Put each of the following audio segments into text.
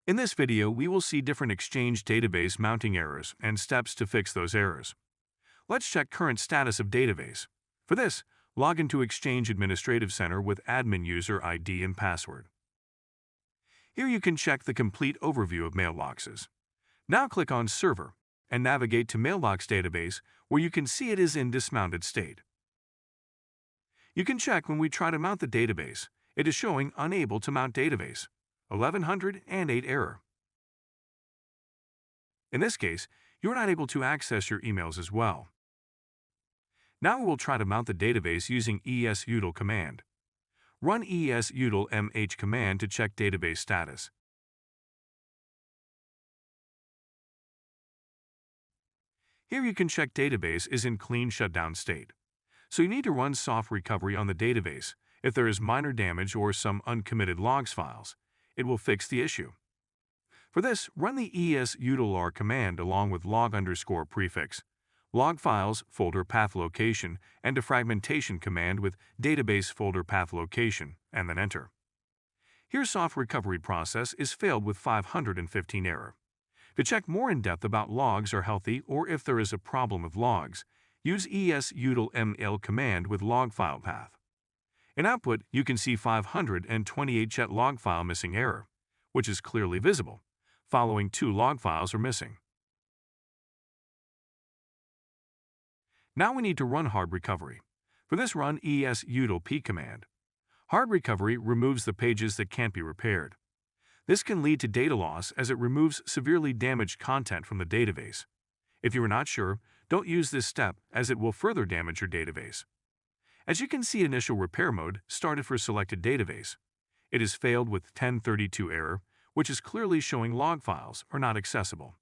In this video, we will see different Exchange database mounting errors and steps to fix those errors. Let's check current status of database. For this, log into Exchange Administrative Center with admin user ID and password. Here you can check the complete overview of mailboxes. Now click on Server and navigate to Mailbox Database, where you can see it is in dismounted state. You can check when we try to mount the database. It is showing Unable to Mount Database, 1108 error. In this case, you're not able to access your emails as well. Now we will try to mount the database using Eseutil command. Run Eseutil mh command to check database status. Here you can check database is in clean shutdown state. So you need to run soft recovery on the database. If there is minor damage or some uncommitted logs files, it will fix the issue. For this, run the eseutil command along with log_prefix, log files folder path location, and defragmentation command with database folder path location, and then enter. Here soft recovery process is failed with 515 error. To check more in depth about logs are healthy or if there is a problem with logs, use eseutil ml command with log file path. In output, you can see 528 jet log file missing error, which is clearly visible. Following 2 log files are missing. Now we need to run hard recovery. For this, run eseutil p command. Hard recovery removes the pages that can't be repaired. This can lead to data loss as it removes severely damaged content from the database. If you are not sure, don't use this step as it will further damage your database. As you can see, initial repair mode started for selected database. It is failed with 1032 error, which is clearly showing log files are not accessible.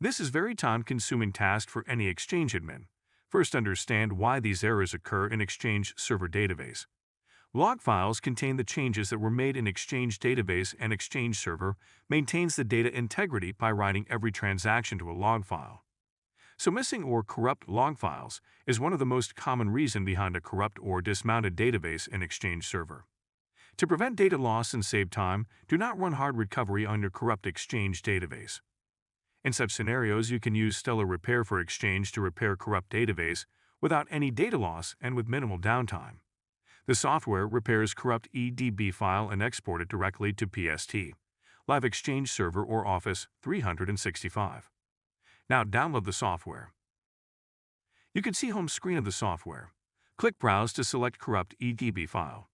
This is very time-consuming task for any Exchange admin. First, understand why these errors occur in Exchange server database. Log files contain the changes that were made in Exchange database, and Exchange server maintains the data integrity by writing every transaction to a log file. So missing or corrupt log files is one of the most common reasons behind a corrupt or dismounted database in Exchange server. To prevent data loss and save time, do not run hard recovery on your corrupt Exchange database. In such scenarios, you can use Stellar Repair for Exchange to repair corrupt database without any data loss and with minimal downtime. The software repairs corrupt EDB file and export it directly to PST, Live Exchange Server or Office 365. Now download the software. You can see home screen of the software. Click Browse to select corrupt EDB file.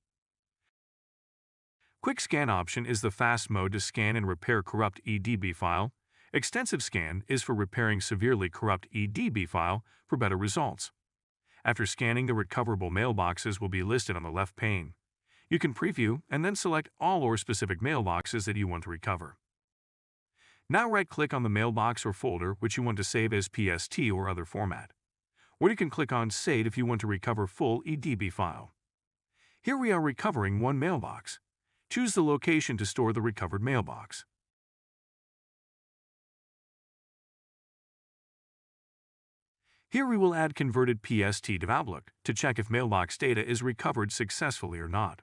Quick Scan option is the fast mode to scan and repair corrupt EDB file. Extensive Scan is for repairing severely corrupt EDB file for better results. After scanning, the recoverable mailboxes will be listed on the left pane. You can preview and then select all or specific mailboxes that you want to recover. Now right-click on the mailbox or folder which you want to save as PST or other format, or you can click on Save if you want to recover full EDB file. Here we are recovering one mailbox. Choose the location to store the recovered mailbox. Here we will add converted PST to Outlook to check if mailbox data is recovered successfully or not.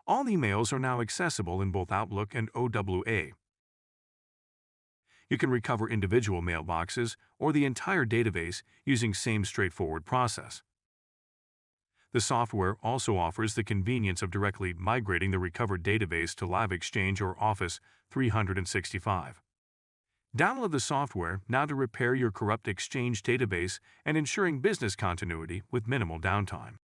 All emails are now accessible in both Outlook and OWA. You can recover individual mailboxes or the entire database using same straightforward process. The software also offers the convenience of directly migrating the recovered database to Live Exchange or Office 365. Download the software now to repair your corrupt Exchange database and ensuring business continuity with minimal downtime.